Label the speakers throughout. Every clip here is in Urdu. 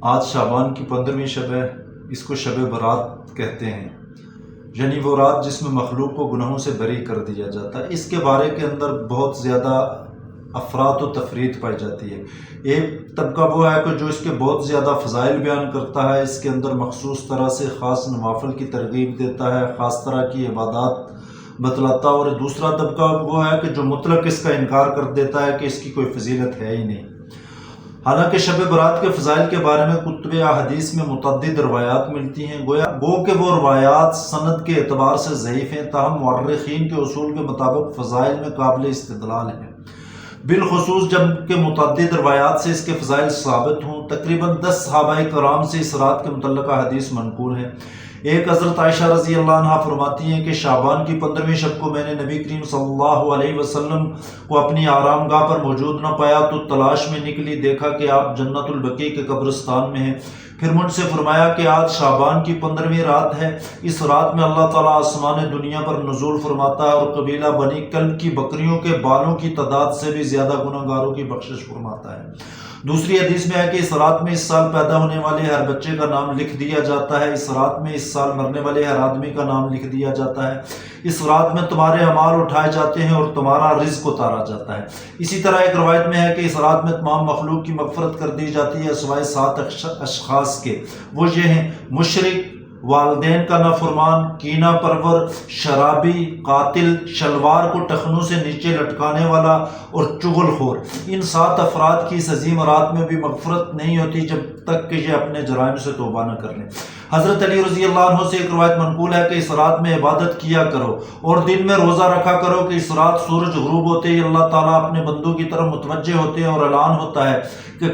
Speaker 1: آج شعبان کی 15ویں شب ہے، اس کو شب برات کہتے ہیں، یعنی وہ رات جس میں مخلوق کو گناہوں سے بری کر دیا جاتا ہے۔ اس کے بارے کے اندر بہت زیادہ افراد و تفرید پائی جاتی ہے۔ ایک طبقہ وہ ہے کہ جو اس کے بہت زیادہ فضائل بیان کرتا ہے، اس کے اندر مخصوص طرح سے خاص نوافل کی ترغیب دیتا ہے، خاص طرح کی عبادات بتلاتا ہے، اور دوسرا طبقہ وہ ہے کہ جو مطلق اس کا انکار کر دیتا ہے کہ اس کی کوئی فضیلت ہے ہی نہیں۔ حالانکہ شب برات کے فضائل کے بارے میں کتب احادیث میں متعدد روایات ملتی ہیں، گو کہ وہ روایات سند کے اعتبار سے ضعیف ہیں، تاہم مورخین کے اصول کے مطابق فضائل میں قابل استدلال ہیں، بالخصوص جب کہ متعدد روایات سے اس کے فضائل ثابت ہوں۔ تقریباً 10 صحابہ کرام سے اس رات کے متعلقہ حدیث منقول ہیں۔ ایک حضرت عائشہ رضی اللہ عنہا فرماتی ہیں کہ شعبان کی 15ویں شب کو میں نے نبی کریم صلی اللہ علیہ وسلم کو اپنی آرام گاہ پر موجود نہ پایا تو تلاش میں نکلی، دیکھا کہ آپ جنت البقیع کے قبرستان میں ہیں۔ پھر مجھ سے فرمایا کہ آج شعبان کی 15ویں رات ہے، اس رات میں اللہ تعالیٰ آسمان دنیا پر نزول فرماتا ہے اور قبیلہ بنی کلب کی بکریوں کے بالوں کی تعداد سے بھی زیادہ گناہ گاروں کی بخشش فرماتا ہے۔ دوسری حدیث میں ہے کہ اس رات میں اس سال پیدا ہونے والے ہر بچے کا نام لکھ دیا جاتا ہے، اس رات میں اس سال مرنے والے ہر آدمی کا نام لکھ دیا جاتا ہے، اس رات میں تمہارے اعمال اٹھائے جاتے ہیں اور تمہارا رزق اتارا جاتا ہے۔ اسی طرح ایک روایت میں ہے کہ اس رات میں تمام مخلوق کی مغفرت کر دی جاتی ہے سوائے 7 اشخاص کے، وہ یہ ہیں: مشرک، والدین کا نافرمان، کینہ پرور، شرابی، قاتل، شلوار کو ٹخنوں سے نیچے لٹکانے والا اور چغل خور۔ ان 7 افراد کی اس عظیم رات میں بھی مغفرت نہیں ہوتی جب تک کہ یہ اپنے جرائم سے توبہ نہ کر لیں۔ حضرت علی رضی اللہ عنہ سے ایک روایت منقول ہے کہ اس رات میں عبادت کیا کرو اور دن میں روزہ رکھا کرو کہ اس رات سورج غروب ہوتے ہی اللہ تعالیٰ اپنے بندوں کی طرف متوجہ ہوتے ہیں اور اعلان ہوتا ہے کہ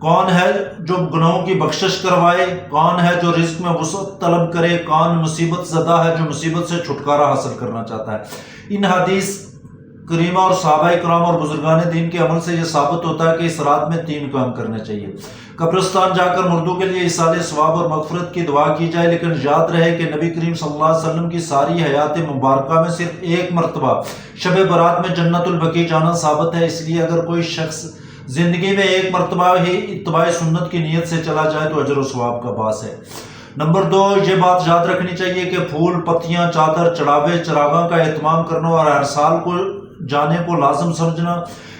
Speaker 1: کون ہے جو گناہوں کی بخشش کروائے، کون ہے جو رزق میں وسعت طلب کرے، کون مصیبت زدہ ہے جو مصیبت سے چھٹکارا حاصل کرنا چاہتا ہے۔ ان حدیث کریمہ اور صحابہ کرام اور بزرگان دین کے عمل سے یہ ثابت ہوتا ہے کہ اس رات میں 3 کام کرنے چاہیے: قبرستان جا کر مردوں کے لیے ایصال ثواب اور مغفرت کی دعا کی جائے، لیکن یاد رہے کہ نبی کریم صلی اللہ علیہ وسلم کی ساری حیات مبارکہ میں صرف ایک مرتبہ شب برات میں جنت البقیع جانا ثابت ہے، اس لیے اگر کوئی شخص زندگی میں ایک مرتبہ ہی اتباع سنت کی نیت سے چلا جائے تو اجر و ثواب کا باعث ہے۔ نمبر 2، یہ بات یاد رکھنی چاہیے کہ پھول، پتیاں، چادر، چڑھاوے، چراغاں کا اہتمام کرنا اور ہر سال کو جانے کو لازم سمجھنا،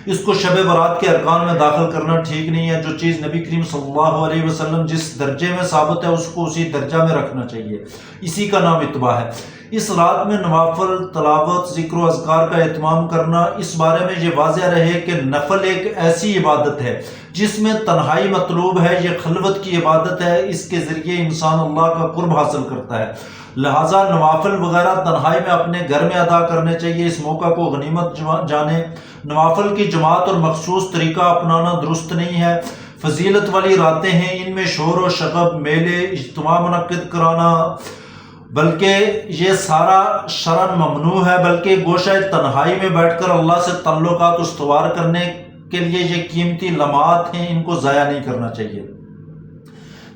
Speaker 1: اس کو شب برات کے ارکان میں داخل کرنا ٹھیک نہیں ہے۔ جو چیز نبی کریم صلی اللہ علیہ وسلم جس درجے میں ثابت ہے اس کو اسی درجہ میں رکھنا چاہیے، اسی کا نام اتباع ہے۔ اس رات میں نوافل، تلاوت، ذکر و اذکار کا اہتمام کرنا، اس بارے میں یہ واضح رہے کہ نفل ایک ایسی عبادت ہے جس میں تنہائی مطلوب ہے، یہ خلوت کی عبادت ہے، اس کے ذریعے انسان اللہ کا قرب حاصل کرتا ہے، لہٰذا نوافل وغیرہ تنہائی میں اپنے گھر میں ادا کرنے چاہیے، اس موقع کو غنیمت جانے۔ نوافل کی جماعت اور مخصوص طریقہ اپنانا درست نہیں ہے۔ فضیلت والی راتیں ہیں، ان میں شور و شغب، میلے، اجتماع منعقد کرانا، بلکہ یہ سارا شرعاً ممنوع ہے، بلکہ گوشہ تنہائی میں بیٹھ کر اللہ سے تعلقات استوار کرنے کے لیے یہ قیمتی لمحات ہیں، ان کو ضائع نہیں کرنا چاہیے۔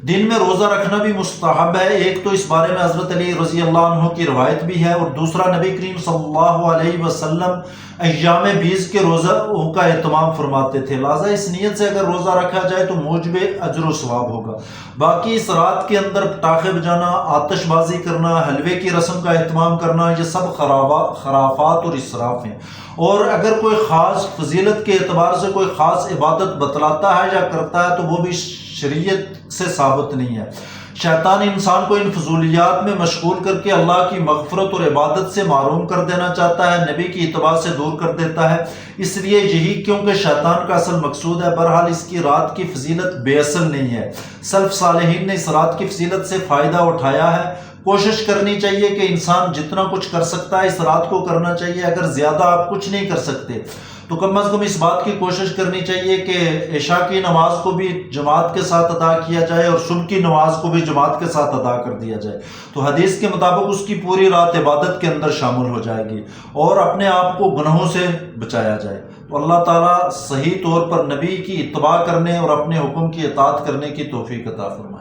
Speaker 1: دن میں روزہ رکھنا بھی مستحب ہے، ایک تو اس بارے میں حضرت علی رضی اللہ عنہ کی روایت بھی ہے، اور دوسرا نبی کریم صلی اللہ علیہ وسلم ایام بیس کے روزہ کا اہتمام فرماتے تھے، لہٰذا اس نیت سے اگر روزہ رکھا جائے تو موجب اجر و ثواب ہوگا۔ باقی اس رات کے اندر پٹاخے بجانا، آتش بازی کرنا، حلوے کی رسم کا اہتمام کرنا، یہ سب خرافات اور اسراف ہیں، اور اگر کوئی خاص فضیلت کے اعتبار سے کوئی خاص عبادت بتلاتا ہے یا کرتا ہے تو وہ بھی شریعت سے ثابت نہیں ہے۔ شیطان انسان کو ان فضولیات میں مشغول کر کے اللہ کی مغفرت اور عبادت سے محروم کر دینا چاہتا ہے، نبی کی اتباع سے دور کر دیتا ہے، اس لیے یہی کیونکہ شیطان کا اصل مقصود ہے۔ بہرحال اس کی رات کی فضیلت بے اصل نہیں ہے، سلف صالحین نے اس رات کی فضیلت سے فائدہ اٹھایا ہے۔ کوشش کرنی چاہیے کہ انسان جتنا کچھ کر سکتا ہے اس رات کو کرنا چاہیے، اگر زیادہ آپ کچھ نہیں کر سکتے تو کم از کم اس بات کی کوشش کرنی چاہیے کہ عشاء کی نماز کو بھی جماعت کے ساتھ ادا کیا جائے اور صبح کی نماز کو بھی جماعت کے ساتھ ادا کر دیا جائے، تو حدیث کے مطابق اس کی پوری رات عبادت کے اندر شامل ہو جائے گی اور اپنے آپ کو گناہوں سے بچایا جائے۔ تو اللہ تعالیٰ صحیح طور پر نبی کی اتباع کرنے اور اپنے حکم کی اطاعت کرنے کی توفیق عطا فرمائے۔